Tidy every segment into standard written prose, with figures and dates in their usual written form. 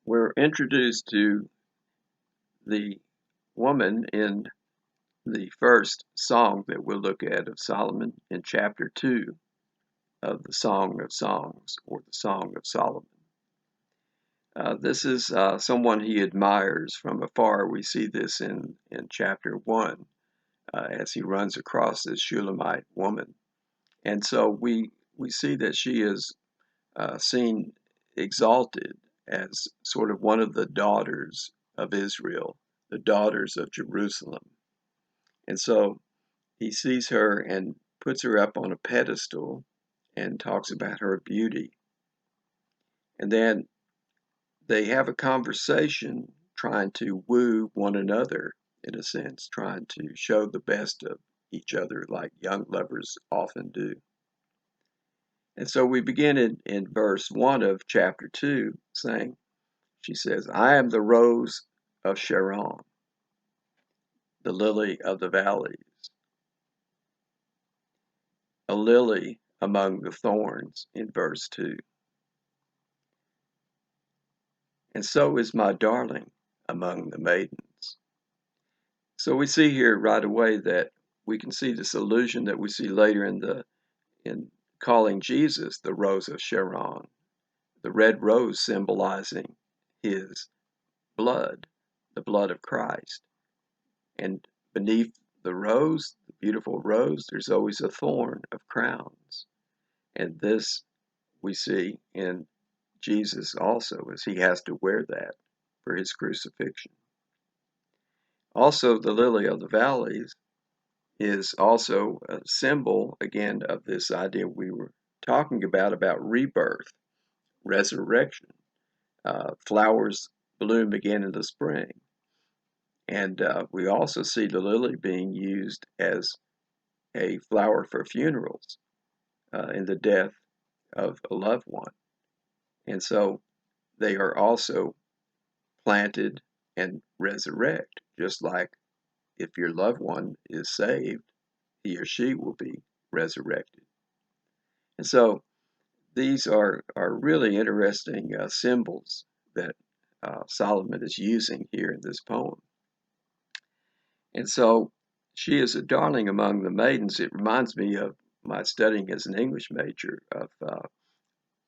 we're introduced to the woman in the first song that we'll look at of Solomon in chapter 2 of the Song of Songs, or the Song of Solomon. This is someone he admires from afar. We see this in chapter 1 as he runs across this Shulamite woman. And so we see that she is seen exalted as sort of one of the daughters of Israel, the daughters of Jerusalem. And so he sees her and puts her up on a pedestal and talks about her beauty. And then they have a conversation trying to woo one another, in a sense, trying to show the best of each other like young lovers often do. And so we begin in verse 1 of chapter 2 saying, she says, I am the rose of Sharon, the lily of the valleys, a lily among the thorns in verse 2. And so is my darling among the maidens. So we see here right away that we can see this allusion that we see later in calling Jesus the rose of Sharon, the red rose symbolizing his blood, the blood of Christ. And beneath the rose, the beautiful rose, there's always a thorn of crowns. And this we see in Jesus also, as he has to wear that for his crucifixion. Also, the lily of the valleys is also a symbol, again, of this idea we were talking about rebirth, resurrection. Flowers bloom again in the spring. And we also see the lily being used as a flower for funerals in the death of a loved one. And so they are also planted and resurrect, just like if your loved one is saved, he or she will be resurrected. And so these are really interesting symbols that Solomon is using here in this poem. And so she is a darling among the maidens. It reminds me of my studying as an English major of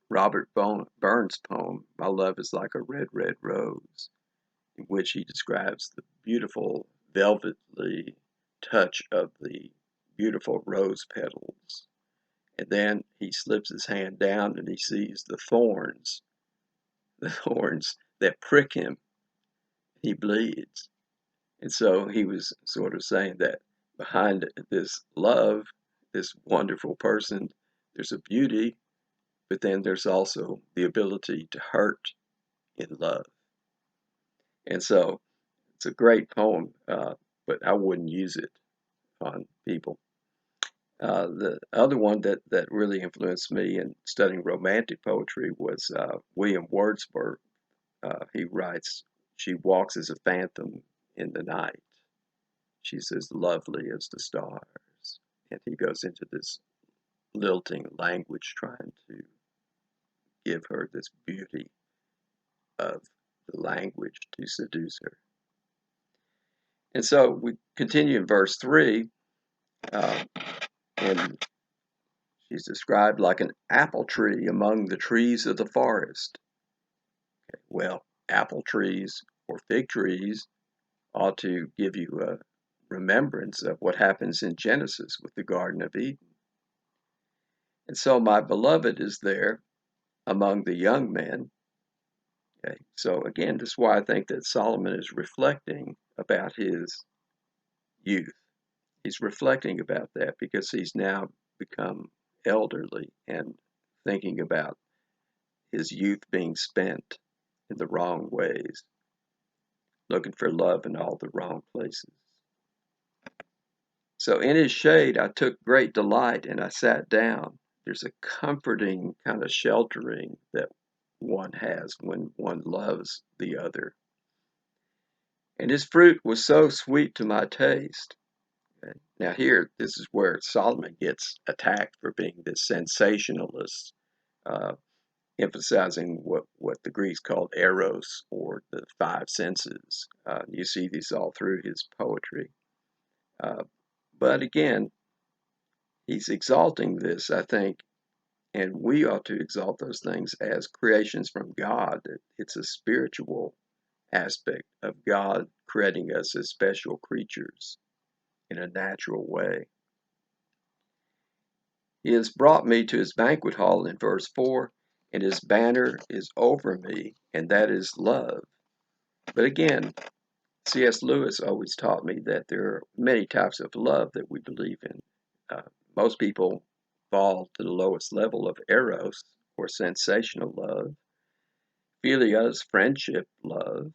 Robert Burns' poem, My Love is Like a Red, Red Rose, in which he describes the beautiful velvety touch of the beautiful rose petals. And then he slips his hand down and he sees the thorns that prick him. He bleeds. And so he was sort of saying that behind this love, this wonderful person, there's a beauty, but then there's also the ability to hurt in love. And so it's a great poem, but I wouldn't use it on people. The other one that really influenced me in studying romantic poetry was William Wordsworth. He writes, she walks as a phantom in the night. She's as lovely as the stars. And he goes into this lilting language trying to give her this beauty of the language to seduce her. And so we continue in verse 3, and she's described like an apple tree among the trees of the forest. Okay, well, apple trees or fig trees ought to give you a remembrance of what happens in Genesis with the Garden of Eden. And so my beloved is there among the young men. Okay, so again, this is why I think that Solomon is reflecting about his youth. He's reflecting about that because he's now become elderly and thinking about his youth being spent in the wrong ways, looking for love in all the wrong places. So in his shade, I took great delight and I sat down. There's a comforting kind of sheltering that one has when one loves the other. And his fruit was so sweet to my taste. Okay. Now here, this is where Solomon gets attacked for being this sensationalist, emphasizing what what the Greeks called eros, or the five senses. You see these all through his poetry. But again, he's exalting this, I think, and we ought to exalt those things as creations from God. It's a spiritual aspect of God creating us as special creatures in a natural way. He has brought me to his banquet hall in verse 4, and his banner is over me, and that is love. But again, C.S. Lewis always taught me that there are many types of love that we believe in. Most people fall to the lowest level of eros, or sensational love. Philia is friendship love.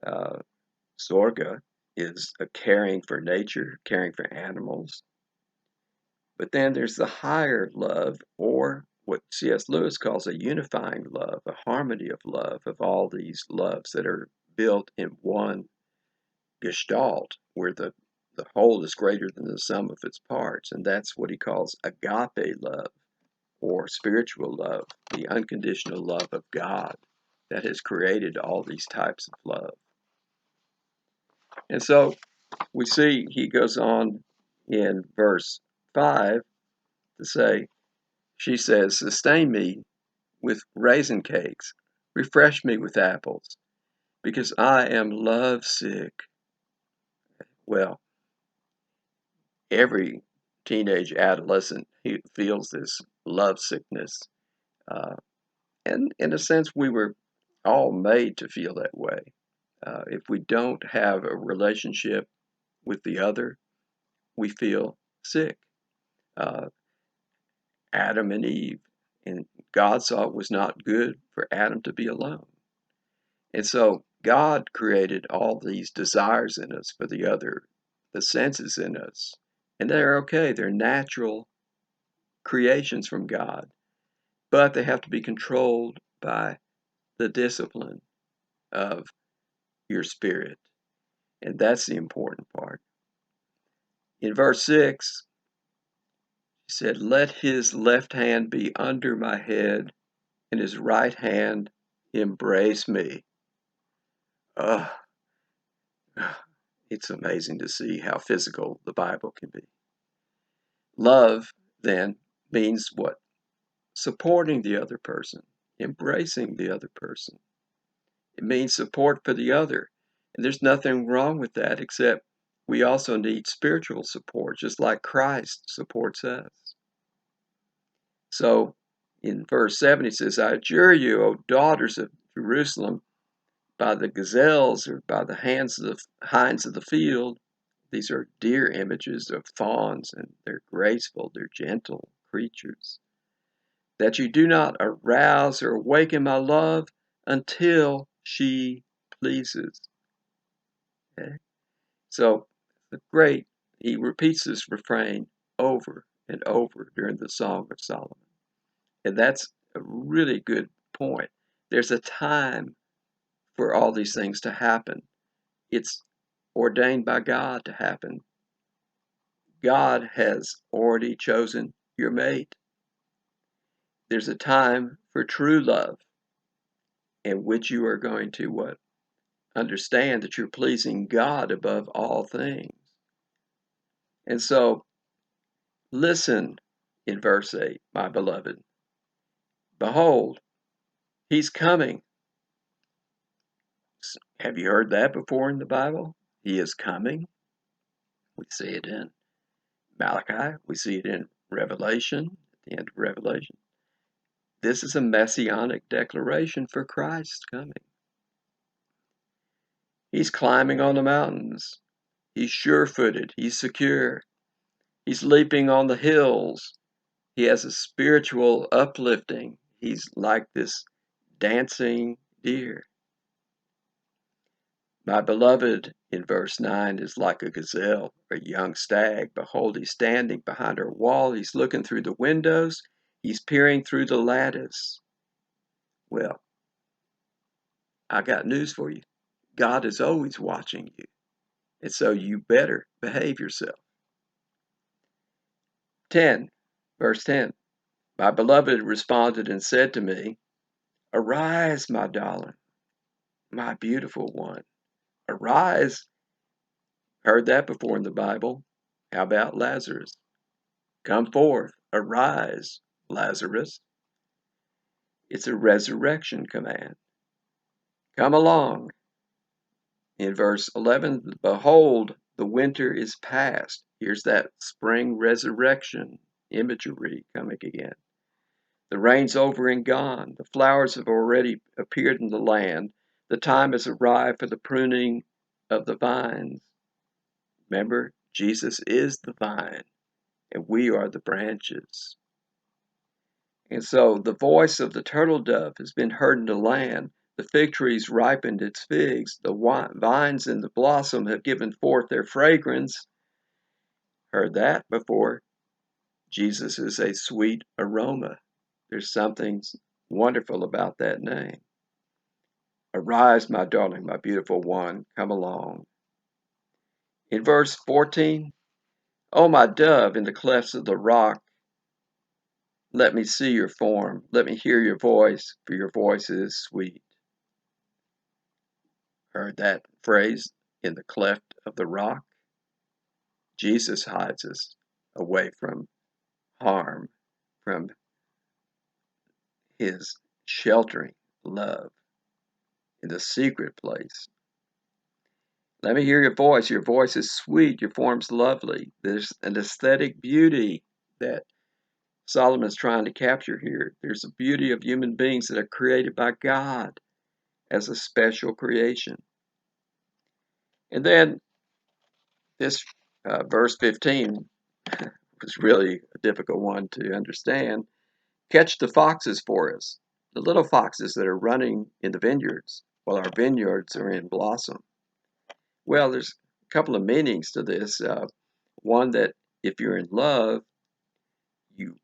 Uh, Sorga is a caring for nature, caring for animals. But then there's the higher love, or what C.S. Lewis calls a unifying love, a harmony of love, of all these loves that are built in one gestalt, where the whole is greater than the sum of its parts. And that's what he calls agape love, or spiritual love, the unconditional love of God that has created all these types of love. And so we see he goes on in verse 5 to say, she says, sustain me with raisin cakes, refresh me with apples, because I am love sick. Well, every teenage adolescent feels this love sickness. Uh, and in a sense, we were all made to feel that way. If we don't have a relationship with the other, we feel sick. Uh, Adam and Eve, and God saw it was not good for Adam to be alone. And so God created all these desires in us for the other, the senses in us, and they're okay. They're natural creations from God, but they have to be controlled by the discipline of your spirit. And that's the important part. In verse 6, he said, let his left hand be under my head and his right hand embrace me. It's amazing to see how physical the Bible can be. Love, then, means what? Supporting the other person, embracing the other person. It means support for the other. And there's nothing wrong with that, except we also need spiritual support, just like Christ supports us. So in verse 7, he says, I adjure you, O daughters of Jerusalem, by the gazelles or by the hinds of the field. These are deer images of fawns, and they're graceful, they're gentle creatures. That you do not arouse or awaken my love until she pleases. Okay? So, he repeats this refrain over and over during the Song of Solomon. And that's a really good point. There's a time for all these things to happen. It's ordained by God to happen. God has already chosen your mate. There's a time for true love in which you are going to what? Understand that you're pleasing God above all things. And so, listen in verse 8, my beloved. Behold, he's coming. Have you heard that before in the Bible? He is coming. We see it in Malachi. We see it in Revelation, at the end of Revelation. This is a messianic declaration for Christ's coming. He's climbing on the mountains. He's sure-footed. He's secure. He's leaping on the hills. He has a spiritual uplifting. He's like this dancing deer. My beloved, in verse 9, is like a gazelle, a young stag. Behold, he's standing behind our wall. He's looking through the windows. He's peering through the lattice. Well, I got news for you. God is always watching you. And so you better behave yourself. 10, verse 10. My beloved responded and said to me, Arise, my darling, my beautiful one. Arise. Heard that before in the Bible. How about Lazarus? Come forth. Arise, Lazarus. It's a resurrection command. Come along. In verse 11, behold, the winter is past. Here's that spring resurrection imagery coming again. The rain's over and gone. The flowers have already appeared in the land. The time has arrived for the pruning of the vines. Remember, Jesus is the vine, and we are the branches. And so the voice of the turtle dove has been heard in the land. The fig tree's ripened its figs. The vines and the blossom have given forth their fragrance. Heard that before. Jesus is a sweet aroma. There's something wonderful about that name. Arise, my darling, my beautiful one, come along. In verse 14, O my dove, in the clefts of the rock, let me see your form. Let me hear your voice, for your voice is sweet. Heard that phrase, in the cleft of the rock? Jesus hides us away from harm, from his sheltering love in the secret place. Let me hear your voice. Your voice is sweet. Your form's lovely. There's an aesthetic beauty that Solomon's trying to capture here. There's a beauty of human beings that are created by God as a special creation. And then this verse 15 was really a difficult one to understand. Catch the foxes for us, the little foxes that are running in the vineyards while our vineyards are in blossom. Well, there's a couple of meanings to this. One, that if you're in love, you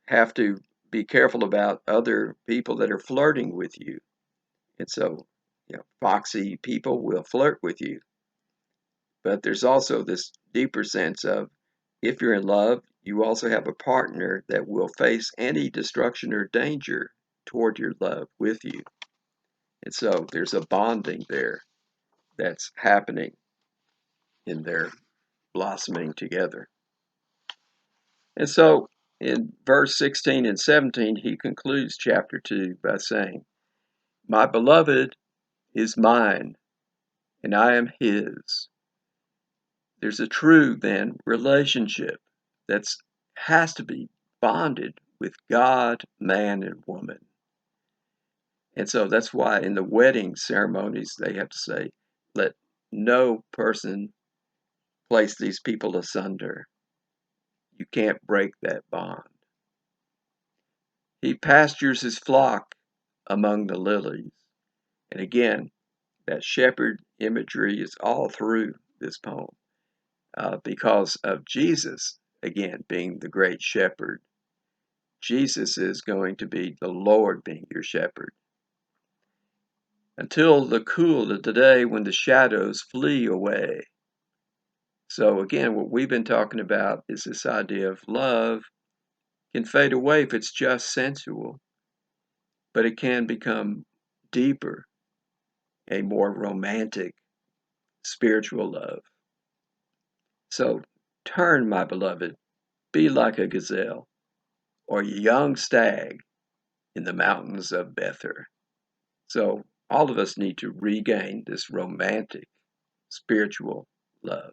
have to be careful about other people that are flirting with you. And so, foxy people will flirt with you. But there's also this deeper sense of, if you're in love, you also have a partner that will face any destruction or danger toward your love with you. And so there's a bonding there that's happening in their blossoming together. And so in verse 16 and 17, he concludes chapter 2 by saying, My beloved is mine, and I am his. There's a true, then, relationship that has to be bonded with God, man, and woman. And so that's why in the wedding ceremonies they have to say, let no person place these people asunder. You can't break that bond. He pastures his flock among the lilies. And again, that shepherd imagery is all through this poem because of Jesus, again, being the great shepherd. Jesus is going to be the Lord being your shepherd. Until the cool of the day when the shadows flee away. So again, what we've been talking about is this idea of love can fade away if it's just sensual, but it can become deeper, a more romantic, spiritual love. So turn, my beloved, be like a gazelle or a young stag in the mountains of Bether. So all of us need to regain this romantic, spiritual love.